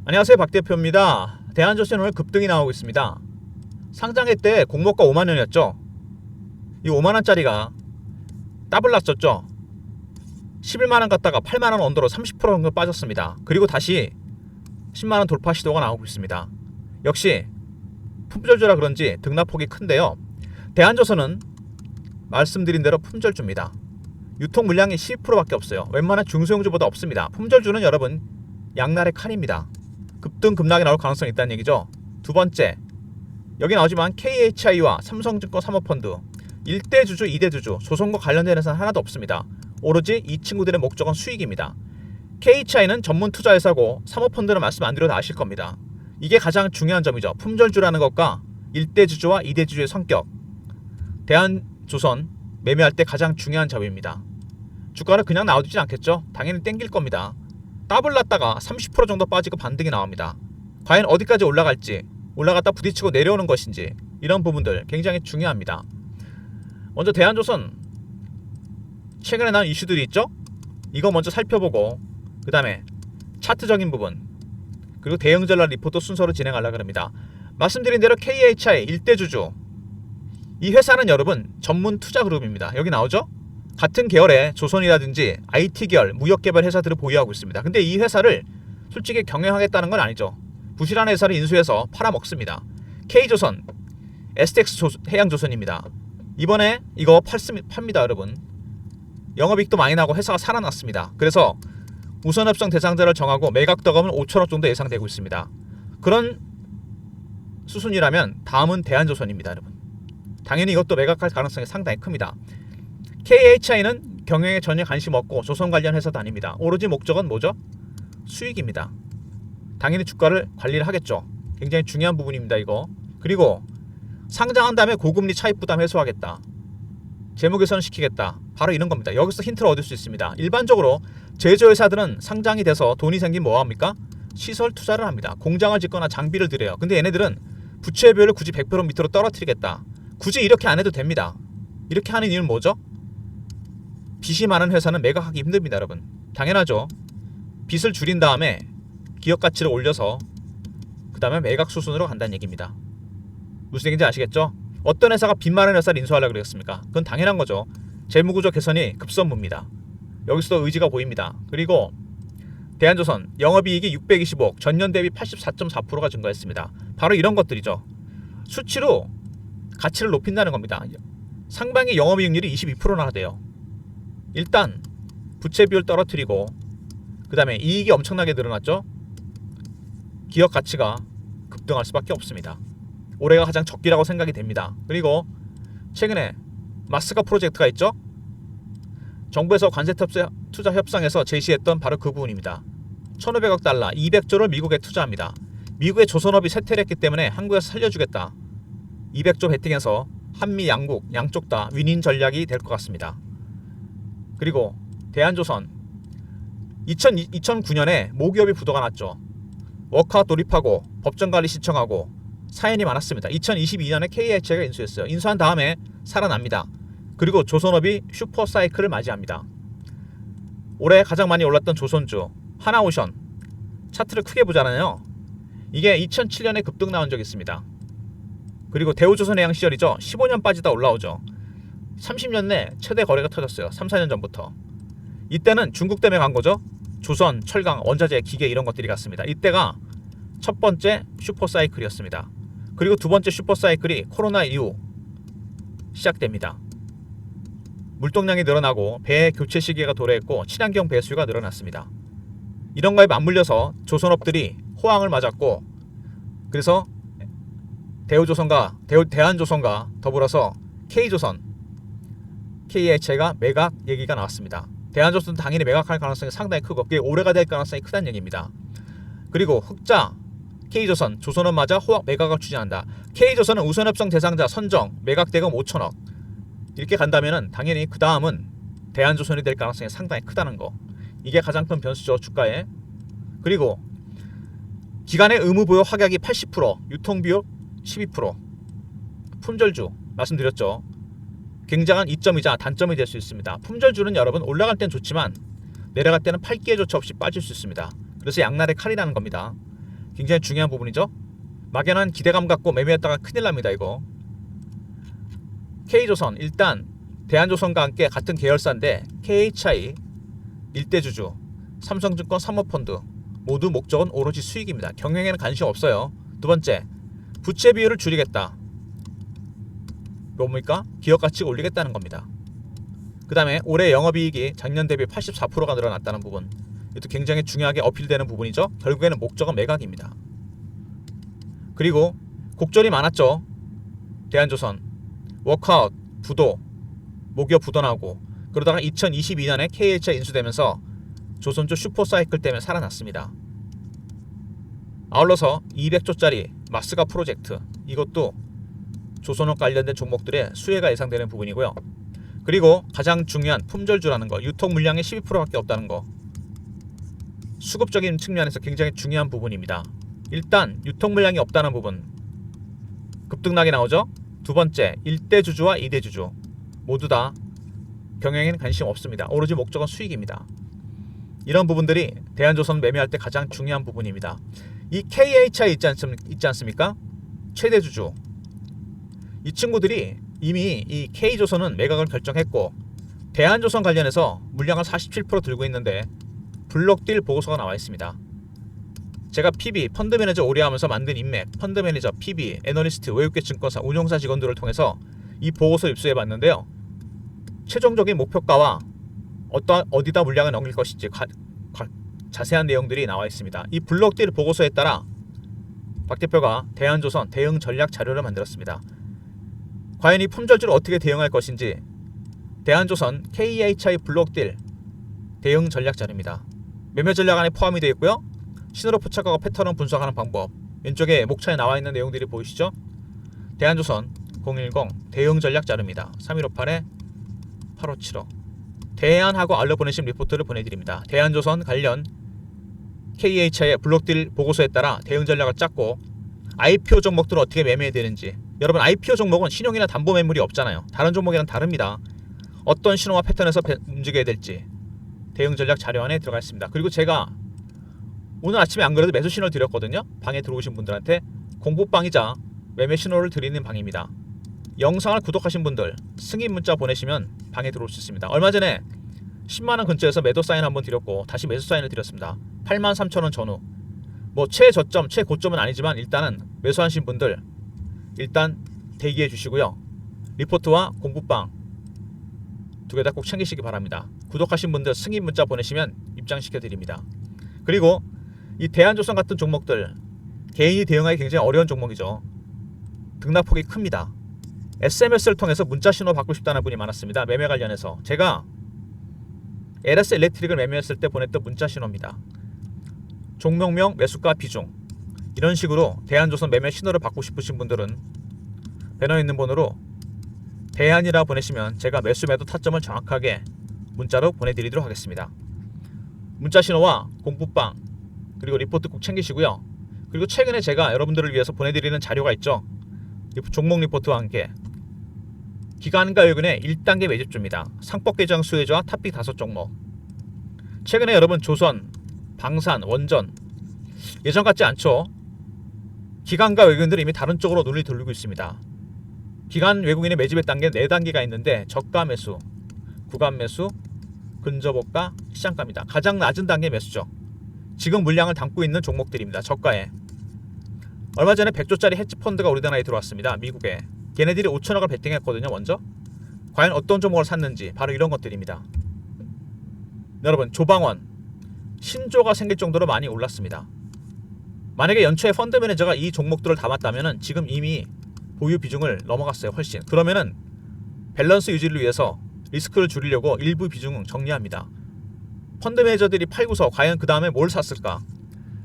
안녕하세요, 박 대표입니다. 대한조선 오늘 급등이 나오고 있습니다. 상장회 때 공모가 5만원이었죠. 이 5만원짜리가 더블 났었죠. 11만원 갔다가 8만원 언더로 30% 정도 빠졌습니다. 그리고 다시 10만원 돌파 시도가 나오고 있습니다. 역시 품절주라 그런지 등락폭이 큰데요. 대한조선은 말씀드린 대로 품절주입니다. 유통 물량이 12%밖에 없어요. 웬만한 중소형주보다 없습니다. 품절주는 여러분 양날의 칼입니다. 급등 급락이 나올 가능성이 있다는 얘기죠. 두 번째, 여기 나오지만 KHI와 삼성증권 사모펀드 1대 주주, 2대 주주, 조선과 관련된 회사는 하나도 없습니다. 오로지 이 친구들의 목적은 수익입니다. KHI는 전문 투자회사고 사모펀드는 말씀 안 드려도 아실 겁니다. 이게 가장 중요한 점이죠. 품절주라는 것과 1대 주주와 2대 주주의 성격, 대한조선 매매할 때 가장 중요한 점입니다. 주가는 그냥 나오지는 않겠죠. 당연히 땡길 겁니다. 더블 났다가 30% 정도 빠지고 반등이 나옵니다. 과연 어디까지 올라갈지, 올라갔다 부딪히고 내려오는 것인지, 이런 부분들 굉장히 중요합니다. 먼저 대한조선 최근에 나온 이슈들이 있죠. 이거 먼저 살펴보고 그 다음에 차트적인 부분, 그리고 대응 전략 리포트 순서로 진행하려고 합니다. 말씀드린 대로 KHI 1대 주주, 이 회사는 여러분 전문 투자 그룹입니다. 여기 나오죠. 같은 계열의 조선이라든지 IT 계열, 무역개발 회사들을 보유하고 있습니다. 근데 이 회사를 솔직히 경영하겠다는 건 아니죠. 부실한 회사를 인수해서 팔아먹습니다. K조선, STX 해양조선입니다. 이번에 이거 팝니다, 여러분. 영업이익도 많이 나고 회사가 살아났습니다. 그래서 우선협상 대상자를 정하고 매각 더금은 5천억 정도 예상되고 있습니다. 그런 수순이라면 다음은 대한조선입니다, 여러분. 당연히 이것도 매각할 가능성이 상당히 큽니다. KHI는 경영에 전혀 관심 없고 조선 관련 회사도 아닙니다. 오로지 목적은 뭐죠? 수익입니다. 당연히 주가를 관리를 하겠죠. 굉장히 중요한 부분입니다, 이거. 그리고 상장한 다음에 고금리 차입 부담 해소하겠다, 재무 개선 시키겠다, 바로 이런 겁니다. 여기서 힌트를 얻을 수 있습니다. 일반적으로 제조회사들은 상장이 돼서 돈이 생기면 뭐합니까? 시설 투자를 합니다. 공장을 짓거나 장비를 들여요. 근데 얘네들은 부채 비율을 굳이 100% 밑으로 떨어뜨리겠다, 굳이 이렇게 안 해도 됩니다. 이렇게 하는 이유는 뭐죠? 빚이 많은 회사는 매각하기 힘듭니다, 여러분. 당연하죠. 빚을 줄인 다음에 기업 가치를 올려서 그 다음에 매각 수순으로 간다는 얘기입니다. 무슨 얘기인지 아시겠죠? 어떤 회사가 빚 많은 회사를 인수하려고 그랬습니까? 그건 당연한 거죠. 재무구조 개선이 급선무입니다. 여기서도 의지가 보입니다. 그리고 대한조선 영업이익이 625억, 전년 대비 84.4%가 증가했습니다. 바로 이런 것들이죠. 수치로 가치를 높인다는 겁니다. 상반기 영업이익률이 22%나 돼요. 일단 부채 비율 떨어뜨리고 그 다음에 이익이 엄청나게 늘어났죠. 기업 가치가 급등할 수밖에 없습니다. 올해가 가장 적기라고 생각이 됩니다. 그리고 최근에 마스가 프로젝트가 있죠. 정부에서 관세 투자 협상에서 제시했던 바로 그 부분입니다. 1,500억 달러, 200조를 미국에 투자합니다. 미국의 조선업이 쇠퇴를 했기 때문에 한국에서 살려주겠다. 200조 베팅해서 한미 양국 양쪽 다 윈윈 전략이 될 것 같습니다. 그리고 대한조선 2009년에 모기업이 부도가 났죠. 워크아웃 돌입하고 법정관리 신청하고 사연이 많았습니다. 2022년에 KHI가 인수했어요. 인수한 다음에 살아납니다. 그리고 조선업이 슈퍼사이클을 맞이합니다. 올해 가장 많이 올랐던 조선주 하나오션, 차트를 크게 보잖아요. 이게 2007년에 급등 나온 적이 있습니다. 그리고 대우조선해양 시절이죠. 15년 빠지다 올라오죠. 30년 내 최대 거래가 터졌어요. 3, 4년 전부터. 이때는 중국 때문에 간 거죠. 조선, 철강, 원자재, 기계 이런 것들이 갔습니다. 이때가 첫 번째 슈퍼사이클이었습니다. 그리고 두 번째 슈퍼사이클이 코로나 이후 시작됩니다. 물동량이 늘어나고 배 교체 시기가 도래했고 친환경 배수가 늘어났습니다. 이런 거에 맞물려서 조선업들이 호황을 맞았고, 그래서 대한조선과 더불어서 K조선, KHI가 매각 얘기가 나왔습니다. 대한조선은 당연히 매각할 가능성이 상당히 크고 그게 올해가 될 가능성이 크다는 얘기입니다. 그리고 흑자 K조선, 조선업마저 매각을 추진한다. K조선은 우선협상 대상자 선정, 매각 대금 5천억 이렇게 간다면은 당연히 그 다음은 대한조선이 될 가능성이 상당히 크다는 거. 이게 가장 큰 변수죠, 주가에. 그리고 기간의 의무부여 확약이 80%, 유통비율 12%, 품절주 말씀드렸죠. 굉장한 이점이자 단점이 될 수 있습니다. 품절주는 여러분 올라갈 땐 좋지만 내려갈 때는 팔기에 조차 없이 빠질 수 있습니다. 그래서 양날의 칼이라는 겁니다. 굉장히 중요한 부분이죠. 막연한 기대감 갖고 매매했다가 큰일 납니다. 이거 K조선, 일단 대한조선과 함께 같은 계열사인데 KHI, 일대주주, 삼성증권, 사모펀드 모두 목적은 오로지 수익입니다. 경영에는 관심 없어요. 두 번째, 부채 비율을 줄이겠다. 뭡니까? 기업 가치를 올리겠다는 겁니다. 그 다음에 올해 영업이익이 작년 대비 84%가 늘어났다는 부분, 이것도 굉장히 중요하게 어필되는 부분이죠. 결국에는 목적은 매각입니다. 그리고 곡절이 많았죠. 대한조선 워크아웃, 부도, 모기업 부도나고, 그러다가 2022년에 KHI 인수되면서 조선주 슈퍼사이클 때문에 살아났습니다. 아울러서 200조짜리 마스가 프로젝트, 이것도 조선업 관련된 종목들의 수혜가 예상되는 부분이고요. 그리고 가장 중요한 품절주라는 거, 유통 물량의 12%밖에 없다는 거, 수급적인 측면에서 굉장히 중요한 부분입니다. 일단 유통 물량이 없다는 부분 급등락이 나오죠. 두 번째, 1대주주와 2대주주 모두 다 경영에는 관심 없습니다. 오로지 목적은 수익입니다. 이런 부분들이 대한조선 매매할 때 가장 중요한 부분입니다. 이 KHI 있지 않습니까? 최대주주. 이 친구들이 이미 이 K조선은 매각을 결정했고 대한조선 관련해서 물량을 47% 들고 있는데 블록딜 보고서가 나와 있습니다. 제가 PB, 펀드 매니저 오래 하면서 만든 인맥, 펀드 매니저, PB, 애널리스트, 외국계 증권사, 운용사 직원들을 통해서 이 보고서를 입수해 봤는데요. 최종적인 목표가와 어디다 물량을 넘길 것인지 자세한 내용들이 나와 있습니다. 이 블록딜 보고서에 따라 박 대표가 대한조선 대응 전략 자료를 만들었습니다. 과연 이 품절주를 어떻게 대응할 것인지 대한조선 KHI 블록딜 대응 전략 자료입니다. 매매 전략 안에 포함이 되어 있고요. 신호로 포착하고 패턴을 분석하는 방법, 왼쪽에 목차에 나와 있는 내용들이 보이시죠? 대한조선 010 대응 전략 자료입니다. 3158-8575 대한하고 알려 보내신 리포트를 보내드립니다. 대한조선 관련 KHI의 블록딜 보고서에 따라 대응 전략을 짰고 IPO 종목들을 어떻게 매매해야 되는지, 여러분 IPO 종목은 신용이나 담보 매물이 없잖아요. 다른 종목이랑 다릅니다. 어떤 신호와 패턴에서 움직여야 될지 대응 전략 자료 안에 들어가 있습니다. 그리고 제가 오늘 아침에 안 그래도 매수 신호를 드렸거든요. 방에 들어오신 분들한테 공부방이자 매매 신호를 드리는 방입니다. 영상을 구독하신 분들 승인 문자 보내시면 방에 들어올 수 있습니다. 얼마 전에 10만원 근처에서 매도 사인 한번 드렸고 다시 매수 사인을 드렸습니다. 83,000원 전후. 뭐 최저점, 최고점은 아니지만 일단은 매수하신 분들 일단 대기해 주시고요. 리포트와 공부방 두 개 다 꼭 챙기시기 바랍니다. 구독하신 분들 승인 문자 보내시면 입장시켜 드립니다. 그리고 이 대한조선 같은 종목들 개인이 대응하기 굉장히 어려운 종목이죠. 등락폭이 큽니다. SMS를 통해서 문자 신호 받고 싶다는 분이 많았습니다. 매매 관련해서 제가 LS 일렉트릭을 매매했을 때 보냈던 문자 신호입니다. 종목명, 매수가, 비중 이런 식으로 대한조선 매매 신호를 받고 싶으신 분들은 배너에 있는 번호로 대한이라 보내시면 제가 매수 매도 타점을 정확하게 문자로 보내드리도록 하겠습니다. 문자 신호와 공부방 그리고 리포트 꼭 챙기시고요. 그리고 최근에 제가 여러분들을 위해서 보내드리는 자료가 있죠. 종목 리포트와 함께 기간과 요근의 1단계 매집주입니다. 상법 개정 수혜주와 탑픽 5종목. 최근에 여러분 조선, 방산, 원전 예전 같지 않죠. 기관과 외국인들이 이미 다른 쪽으로 눈을 돌리고 있습니다. 기관 외국인의 매집의 단계 4단계가 있는데 저가 매수, 구간 매수, 근저보가, 시장가입니다. 가장 낮은 단계 매수죠. 지금 물량을 담고 있는 종목들입니다. 저가에. 얼마 전에 100조짜리 헤지펀드가 우리나라에 들어왔습니다. 미국에. 걔네들이 5천억을 베팅했거든요. 먼저. 과연 어떤 종목을 샀는지 바로 이런 것들입니다. 여러분 조방원 신조가 생길 정도로 많이 올랐습니다. 만약에 연초에 펀드 매니저가 이 종목들을 담았다면 지금 이미 보유 비중을 넘어갔어요. 훨씬. 그러면은 밸런스 유지를 위해서 리스크를 줄이려고 일부 비중은 정리합니다. 펀드 매니저들이 팔고서 과연 그 다음에 뭘 샀을까?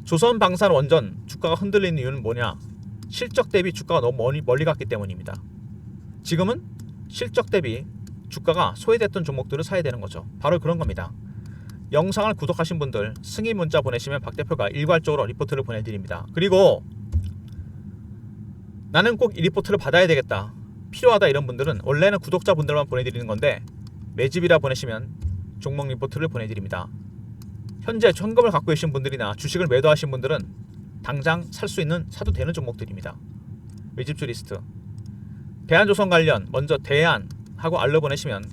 조선, 방산, 원전 주가가 흔들리는 이유는 뭐냐? 실적 대비 주가가 너무 멀리 갔기 때문입니다. 지금은 실적 대비 주가가 소외됐던 종목들을 사야 되는 거죠. 바로 그런 겁니다. 영상을 구독하신 분들 승인 문자 보내시면 박 대표가 일괄적으로 리포트를 보내드립니다. 그리고 나는 꼭 이 리포트를 받아야 되겠다, 필요하다 이런 분들은 원래는 구독자분들만 보내드리는 건데 매집이라 보내시면 종목 리포트를 보내드립니다. 현재 현금을 갖고 계신 분들이나 주식을 매도하신 분들은 당장 살 수 있는 사도 되는 종목들입니다. 매집주 리스트. 대한조선 관련 먼저 대한하고 알려 보내시면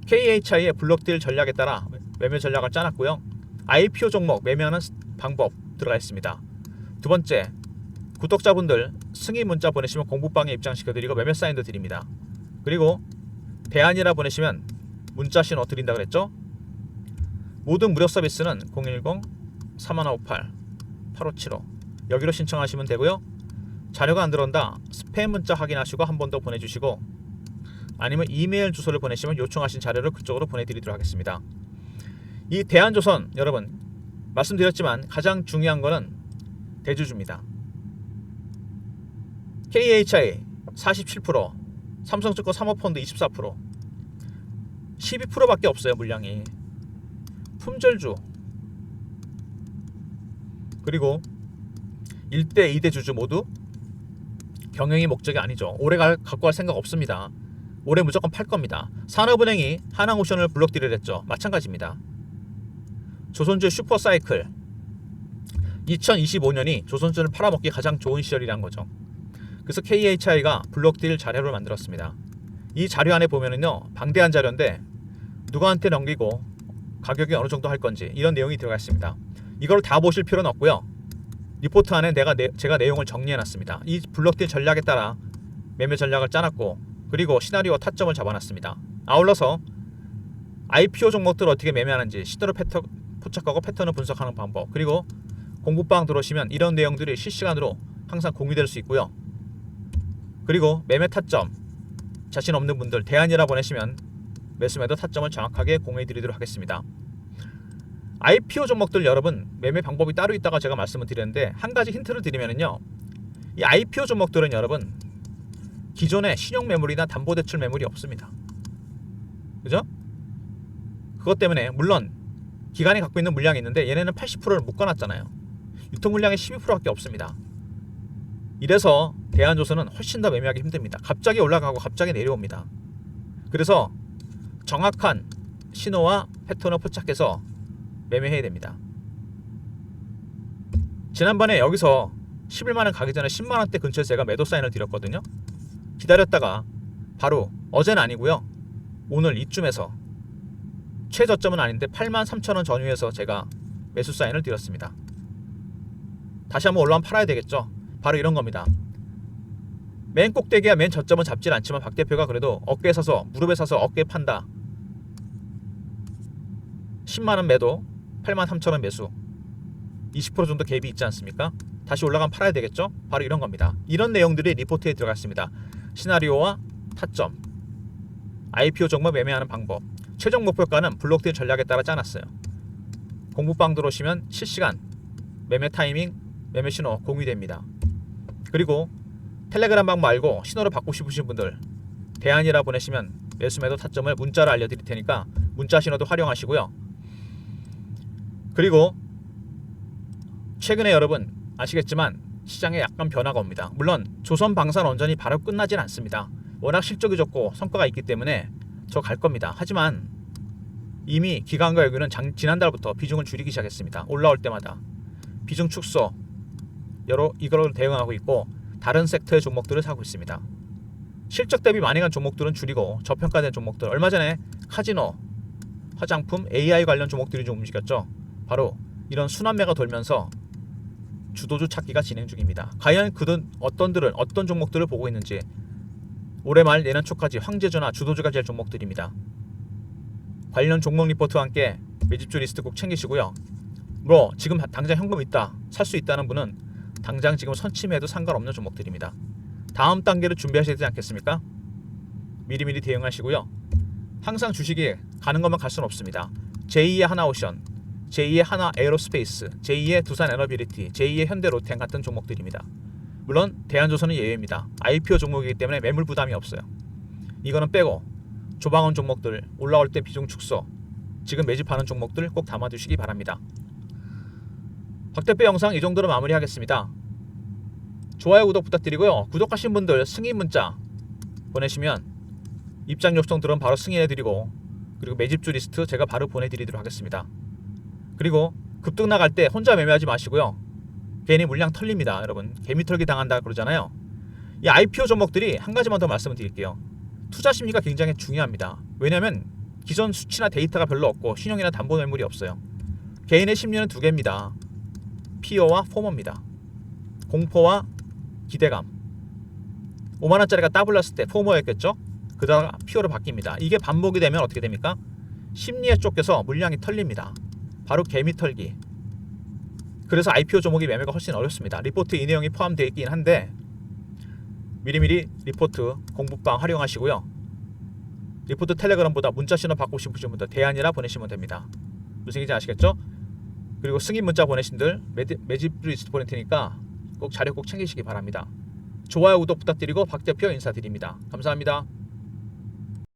KHI의 블록딜 전략에 따라 매매 전략을 짜놨고요. IPO 종목 매매하는 방법 들어가 있습니다. 두 번째, 구독자분들 승인 문자 보내시면 공부방에 입장시켜드리고 매매 사인도 드립니다. 그리고 대안이라 보내시면 문자 신호 드린다 그랬죠? 모든 무료 서비스는 010-3158-8575 여기로 신청하시면 되고요. 자료가 안 들어온다 스팸 문자 확인하시고 한 번 더 보내주시고, 아니면 이메일 주소를 보내시면 요청하신 자료를 그쪽으로 보내드리도록 하겠습니다. 이 대한조선 여러분 말씀드렸지만 가장 중요한 거는 대주주입니다. KHI 47%, 삼성증권 사모펀드 24%, 12%밖에 없어요. 물량이. 품절주. 그리고 1대 2대 주주 모두 경영이 목적이 아니죠. 오래 갖고 갈 생각 없습니다. 올해 무조건 팔 겁니다. 산업은행이 하나오션을 블록딜을 했죠. 마찬가지입니다. 조선주의 슈퍼사이클 2025년이 조선주를 팔아먹기 가장 좋은 시절이란 거죠. 그래서 KHI가 블록딜 자료를 만들었습니다. 이 자료 안에 보면은요, 방대한 자료인데 누구한테 넘기고 가격이 어느 정도 할 건지 이런 내용이 들어가 있습니다. 이걸 다 보실 필요는 없고요. 리포트 안에 제가 내용을 정리해놨습니다. 이 블록딜 전략에 따라 매매 전략을 짜놨고, 그리고 시나리오 타점을 잡아놨습니다. 아울러서 IPO 종목들 어떻게 매매하는지 시도를 포착하고 패턴을 분석하는 방법, 그리고 공부방 들어오시면 이런 내용들이 실시간으로 항상 공유될 수 있고요. 그리고 매매 타점 자신 없는 분들 대안이라 보내시면 매수매도 타점을 정확하게 공유해드리도록 하겠습니다. IPO 종목들 여러분 매매 방법이 따로 있다가 제가 말씀을 드렸는데, 한 가지 힌트를 드리면은요, 이 IPO 종목들은 여러분 기존에 신용 매물이나 담보대출 매물이 없습니다. 그죠? 그것 때문에 물론 기관이 갖고 있는 물량이 있는데 얘네는 80%를 묶어놨잖아요. 유통 물량의 12%밖에 없습니다. 이래서 대한조선은 훨씬 더 매매하기 힘듭니다. 갑자기 올라가고 갑자기 내려옵니다. 그래서 정확한 신호와 패턴을 포착해서 매매해야 됩니다. 지난번에 여기서 11만원 가기 전에 10만원대 근처에서 제가 매도 사인을 드렸거든요. 기다렸다가 바로 어제는 아니고요, 오늘 이쯤에서 최저점은 아닌데 83,000원 전후에서 제가 매수 사인을 드렸습니다. 다시 한번 올라오면 팔아야 되겠죠. 바로 이런 겁니다. 맨 꼭대기야 맨 저점은 잡질 않지만 박 대표가 그래도 어깨에 사서 무릎에 사서 어깨에 판다. 10만원 매도 83,000원 매수 20% 정도 갭이 있지 않습니까? 다시 올라가면 팔아야 되겠죠? 바로 이런 겁니다. 이런 내용들이 리포트에 들어갔습니다. 시나리오와 타점, IPO 종목 매매하는 방법, 최종 목표가는 블록딜 전략에 따라 짜놨어요. 공부방 들어오시면 실시간 매매 타이밍, 매매 신호 공유됩니다. 그리고 텔레그램방 말고 신호를 받고 싶으신 분들 대안이라 보내시면 매수매도 타점을 문자로 알려드릴 테니까 문자 신호도 활용하시고요. 그리고 최근에 여러분 아시겠지만 시장에 약간 변화가 옵니다. 물론 조선방산원전이 바로 끝나진 않습니다. 워낙 실적이 좋고 성과가 있기 때문에 저 갈 겁니다. 하지만 이미 기관과 여기는 지난달부터 비중을 줄이기 시작했습니다. 올라올 때마다 비중 축소 이걸로 대응하고 있고, 다른 섹터의 종목들을 사고 있습니다. 실적 대비 많이 간 종목들은 줄이고 저평가된 종목들, 얼마 전에 카지노, 화장품, AI 관련 종목들이 좀 움직였죠. 바로 이런 순환매가 돌면서 주도주 찾기가 진행 중입니다. 과연 어떤 종목들을 보고 있는지 올해 말 내년 초까지 황제주나 주도주가 될 종목들입니다. 관련 종목 리포트와 함께 매집주 리스트 꼭 챙기시고요. 뭐 지금 당장 현금 있다, 살 수 있다는 분은 당장 지금 선침해도 상관없는 종목들입니다. 다음 단계를 준비하셔야 되지 않겠습니까? 미리미리 대응하시고요. 항상 주식이 가는 것만 갈 수는 없습니다. 제2의 하나오션, 제2의 하나 에어로스페이스, 제2의 두산 에너비리티, 제2의 현대로템 같은 종목들입니다. 물론 대한조선은 예외입니다. IPO 종목이기 때문에 매물 부담이 없어요. 이거는 빼고 조방원 종목들 올라올 때 비중 축소, 지금 매집하는 종목들 꼭 담아두시기 바랍니다. 박 대표 영상 이 정도로 마무리하겠습니다. 좋아요, 구독 부탁드리고요. 구독하신 분들 승인 문자 보내시면 입장 요청 들어오면 바로 승인해드리고, 그리고 매집주 리스트 제가 바로 보내드리도록 하겠습니다. 그리고 급등 나갈 때 혼자 매매하지 마시고요. 개인이 물량 털립니다. 여러분, 개미 털기 당한다 그러잖아요. 이 IPO 종목들이 한 가지만 더 말씀을 드릴게요. 투자 심리가 굉장히 중요합니다. 왜냐하면 기존 수치나 데이터가 별로 없고 신용이나 담보 매물이 없어요. 개인의 심리는 두 개입니다. 피어와 포모입니다. 공포와 기대감. 5만원짜리가 따블랐을 때 포모였겠죠? 그러다가 피어로 바뀝니다. 이게 반복이 되면 어떻게 됩니까? 심리에 쫓겨서 물량이 털립니다. 바로 개미 털기. 그래서 IPO 종목이 매매가 훨씬 어렵습니다. 리포트 이 내용이 포함되어 있긴 한데 미리미리 리포트 공부방 활용하시고요. 리포트 텔레그램보다 문자 신호 받고 싶으신 분들 대안이라 보내시면 됩니다. 무슨 얘기인지 아시겠죠? 그리고 승인 문자 보내신 들 매집 리스트 보낼 테니까 꼭 자료 꼭 챙기시기 바랍니다. 좋아요 구독 부탁드리고 박 대표 인사드립니다. 감사합니다.